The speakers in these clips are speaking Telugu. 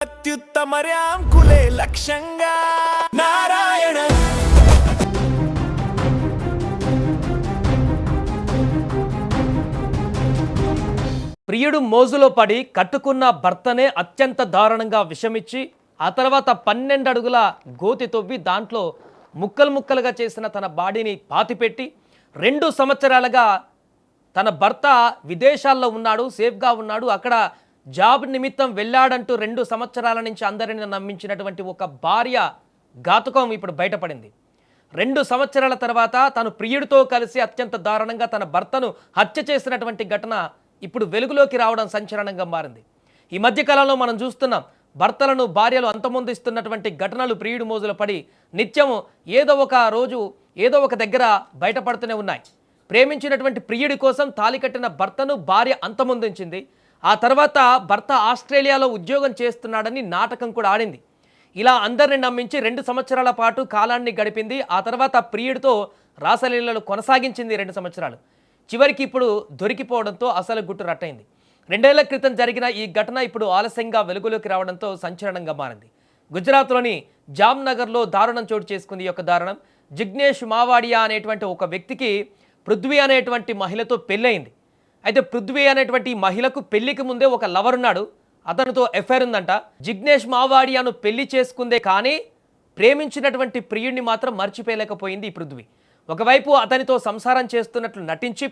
అత్యుత్తమర్యాంకులే లక్ష్యంగా నారాయణ ప్రియుడు మోజులో పడి కట్టుకున్న భర్తనే అత్యంత దారుణంగా విషమిచ్చి ఆ తర్వాత 12 అడుగుల గోతి తవ్వి దాంట్లో ముక్కలు ముక్కలుగా చేసిన తన బాడీని పాతిపెట్టి 2 సంవత్సరాలుగా తన భర్త విదేశాల్లో ఉన్నాడు, సేఫ్గా ఉన్నాడు, అక్కడ జాబ్ నిమిత్తం వెళ్ళాడంటూ 2 సంవత్సరాల నుంచి అందరిని నమ్మించినటువంటి ఒక భార్య ఘాతుకం ఇప్పుడు బయటపడింది. 2 సంవత్సరాల తర్వాత తను ప్రియుడితో కలిసి అత్యంత దారుణంగా తన భర్తను హత్య చేసినటువంటి ఘటన ఇప్పుడు వెలుగులోకి రావడం సంచలనంగా మారింది. ఈ మధ్యకాలంలో మనం చూస్తున్నాం, భర్తలను భార్యలు అంతమొందిస్తున్నటువంటి ఘటనలు ప్రియుడి మోజులో పడి నిత్యం ఏదో ఒక రోజు ఏదో ఒక దగ్గర బయటపడుతూనే ఉన్నాయి. ప్రేమించినటువంటి ప్రియుడి కోసం తాళి కట్టిన భర్తను భార్య అంతమొందించింది. ఆ తర్వాత భర్త ఆస్ట్రేలియాలో ఉద్యోగం చేస్తున్నాడని నాటకం కూడా ఆడింది. ఇలా అందరిని నమ్మించి 2 సంవత్సరాల పాటు కాలాన్ని గడిపింది. ఆ తర్వాత ప్రియుడితో రాసలీలలు కొనసాగించింది 2 సంవత్సరాలు. చివరికి ఇప్పుడు దొరికిపోవడంతో అసలు గుట్టు రట్టయింది. 2 ఏళ్ల క్రితం జరిగిన ఈ ఘటన ఇప్పుడు ఆలస్యంగా వెలుగులోకి రావడంతో సంచలనంగా మారింది. గుజరాత్లోని జామ్నగర్లో దారుణం చోటు చేసుకుంది. ఈ యొక్క దారుణం జిగ్నేష్ మావాడియా అనేటువంటి ఒక వ్యక్తికి పృథ్వీ అనేటువంటి మహిళతో పెళ్ళయింది. అయితే పృథ్వీ అనేటువంటి మహిళకు పెళ్లికి ముందే ఒక లవర్ ఉన్నాడు, అతనితో ఎఫైర్ ఉందంట. జిగ్నేష్ మావాడియాను పెళ్లి చేసుకుందే కానీ ప్రేమించినటువంటి ప్రియుడిని మాత్రం మర్చిపోలేకపోయింది ఈ పృథ్వీ. ఒకవైపు అతనితో సంసారం చేస్తున్నట్లు నటించి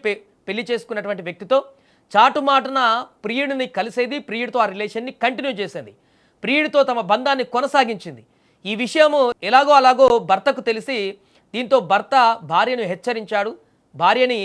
పెళ్లి చేసుకున్నటువంటి వ్యక్తితో చాటుమాటున ప్రియుడిని కలిసేది, ప్రియుడితో ఆ రిలేషన్ని కంటిన్యూ చేసేది, ప్రియుడితో తమ బంధాన్ని కొనసాగించింది. ఈ విషయము ఎలాగో అలాగో భర్తకు తెలిసి దీంతో భర్త భార్యను హెచ్చరించాడు. భార్యని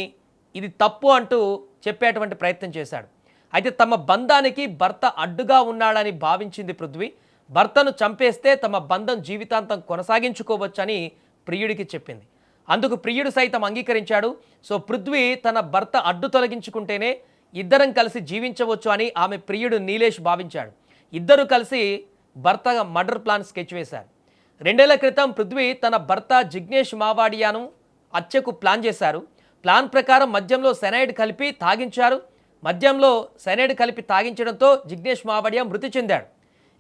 ఇది తప్పు అంటూ చెప్పేటువంటి ప్రయత్నం చేశాడు. అయితే తమ బంధానికి భర్త అడ్డుగా ఉన్నాడని భావించింది పృథ్వీ. భర్తను చంపేస్తే తమ బంధం జీవితాంతం కొనసాగించుకోవచ్చని ప్రియుడికి చెప్పింది. అందుకు ప్రియుడు సైతం అంగీకరించాడు. సో పృథ్వీ తన భర్త అడ్డు తొలగించుకుంటేనే ఇద్దరం కలిసి జీవించవచ్చు అని ఆమె ప్రియుడు నీలేష్ భావించాడు. ఇద్దరు కలిసి భర్తగా మర్డర్ ప్లాన్ స్కెచ్ వేశారు. 2 ఏళ్ల క్రితం పృథ్వీ తన భర్త జిగ్నేష్ మావాడియాను హత్యకు ప్లాన్ చేశారు. ప్లాన్ ప్రకారం మద్యంలో సైనైడ్ కలిపి తాగించారు. మద్యంలో సైనైడ్ కలిపి తాగించడంతో జిగ్నేష్ మావాడియా మృతి చెందాడు.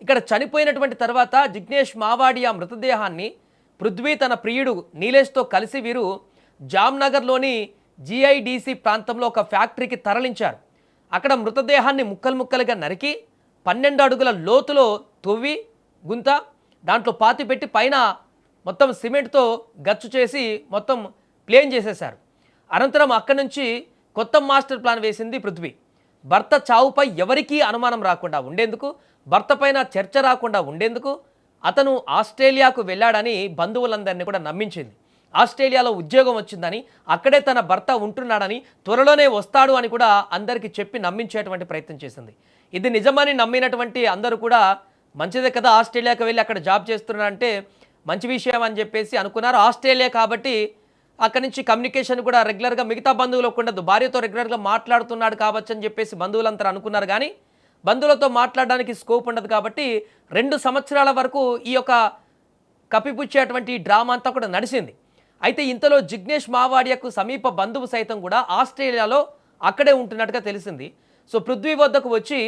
ఇక్కడ చనిపోయినటువంటి తర్వాత జిగ్నేష్ మావాడియా మృతదేహాన్ని పృథ్వీ తన ప్రియుడు నీలేష్తో కలిసి వీరు జామ్నగర్లోని జిఐడిసి ప్రాంతంలో ఒక ఫ్యాక్టరీకి తరలించారు. అక్కడ మృతదేహాన్ని ముక్కలు ముక్కలుగా నరికి 12 అడుగుల లోతులో తవ్వి గుంత దాంట్లో పాతిపెట్టి పైన మొత్తం సిమెంట్తో గచ్చు చేసి మొత్తం ప్లేన్ చేసేశారు. అనంతరం అక్కడి నుంచి కొత్త మాస్టర్ ప్లాన్ వేసింది పృథ్వీ. భర్త చావుపై ఎవరికీ అనుమానం రాకుండా ఉండేందుకు, భర్త పైన చర్చ రాకుండా ఉండేందుకు అతను ఆస్ట్రేలియాకు వెళ్ళాడని బంధువులందరినీ కూడా నమ్మించింది. ఆస్ట్రేలియాలో ఉద్యోగం వచ్చిందని, అక్కడే తన భర్త ఉంటున్నాడని, త్వరలోనే వస్తాడు అని కూడా అందరికీ చెప్పి నమ్మించేటువంటి ప్రయత్నం చేసింది. ఇది నిజమని నమ్మినటువంటి అందరూ కూడా మంచిదే కదా, ఆస్ట్రేలియాకు వెళ్ళి అక్కడ జాబ్ చేస్తున్నాడంటే మంచి విషయం అని చెప్పేసి అనుకున్నారు. ఆస్ట్రేలియా కాబట్టి అక్కడి నుంచి కమ్యూనికేషన్ కూడా రెగ్యులర్గా మిగతా బంధువులకు ఉండదు, భార్యతో రెగ్యులర్గా మాట్లాడుతున్నాడు కావచ్చు అని చెప్పేసి బంధువులంతా అనుకున్నారు. కానీ బంధువులతో మాట్లాడడానికి స్కోప్ ఉండదు కాబట్టి 2 సంవత్సరాల వరకు ఈ యొక్క కప్పిపుచ్చేటువంటి డ్రామా అంతా కూడా నడిచింది. అయితే ఇంతలో జిగ్నేష్ మావాడియాకు సమీప బంధువు సైతం కూడా ఆస్ట్రేలియాలో అక్కడే ఉంటున్నట్టుగా తెలిసింది. సో పృథ్వీ వద్దకు వచ్చి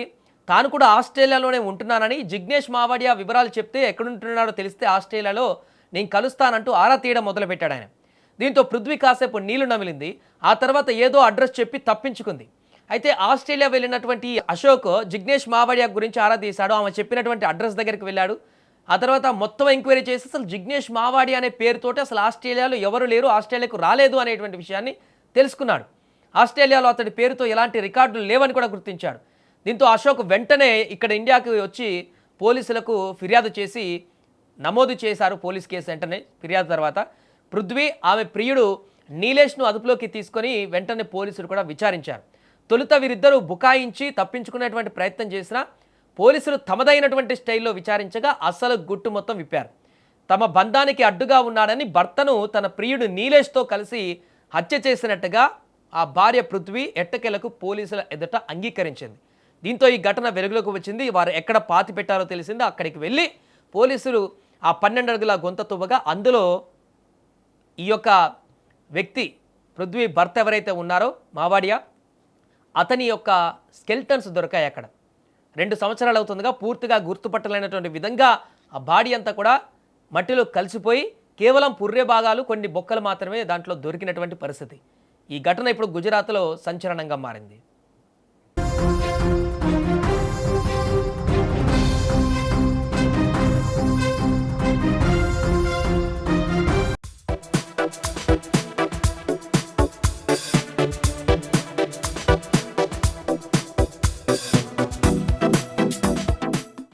తాను కూడా ఆస్ట్రేలియాలోనే ఉంటున్నానని, జిగ్నేష్ మావాడియా వివరాలు చెప్తే ఎక్కడుంటున్నాడో తెలిస్తే ఆస్ట్రేలియాలో నేను కలుస్తానంటూ ఆరా తీయడం మొదలుపెట్టాడు ఆయన. దీంతో పృథ్వీ కాసేపు నీళ్లు నమిలింది. ఆ తర్వాత ఏదో అడ్రస్ చెప్పి తప్పించుకుంది. అయితే ఆస్ట్రేలియా వెళ్ళినటువంటి అశోక్ జిగ్నేష్ మావాడియా గురించి ఆరా తీశాడు. ఆమె చెప్పినటువంటి అడ్రస్ దగ్గరికి వెళ్ళాడు. ఆ తర్వాత మొత్తం ఎంక్వైరీ చేసి అసలు జిగ్నేష్ మావాడియా అనే పేరుతోటి అసలు ఆస్ట్రేలియాలో ఎవరు లేరు, ఆస్ట్రేలియాకు రాలేదు అనేటువంటి విషయాన్ని తెలుసుకున్నాడు. ఆస్ట్రేలియాలో అతడి పేరుతో ఎలాంటి రికార్డులు లేవని కూడా గుర్తించాడు. దీంతో అశోక్ వెంటనే ఇక్కడ ఇండియాకి వచ్చి పోలీసులకు ఫిర్యాదు చేసి నమోదు చేశారు. పోలీస్ కేసు వెంటనే ఫిర్యాదు తర్వాత పృథ్వీ ఆమె ప్రియుడు నీలేష్ను అదుపులోకి తీసుకొని వెంటనే పోలీసులు కూడా విచారించారు. తొలుత వీరిద్దరూ బుకాయించి తప్పించుకునేటువంటి ప్రయత్నం చేసినా పోలీసులు తమదైనటువంటి స్టైల్లో విచారించగా అసలు గుట్టు మొత్తం విప్పారు. తమ బంధానికి అడ్డుగా ఉన్నాడని భర్తను తన ప్రియుడు నీలేష్తో కలిసి హత్య చేసినట్టుగా ఆ భార్య పృథ్వీ ఎట్టకేలకు పోలీసుల ఎదుట అంగీకరించింది. దీంతో ఈ ఘటన వెలుగులోకి వచ్చింది. వారు ఎక్కడ పాతి పెట్టారో తెలిసింది. అక్కడికి వెళ్ళి పోలీసులు ఆ 12 అడుగుల గొంత తువ్వగా అందులో ఈ యొక్క వ్యక్తి పృథ్వీ భర్త ఎవరైతే ఉన్నారో మావాడియా అతని యొక్క స్కెల్టన్స్ దొరికాయి అక్కడ. 2 సంవత్సరాలు అవుతుందిగా పూర్తిగా గుర్తుపట్టలేనటువంటి విధంగా ఆ బాడీ అంతా కూడా మట్టిలో కలిసిపోయి కేవలం పుర్రె భాగాలు కొన్ని బొక్కలు మాత్రమే దాంట్లో దొరికినటువంటి పరిస్థితి. ఈ ఘటన ఇప్పుడు గుజరాత్లో సంచలనంగా మారింది.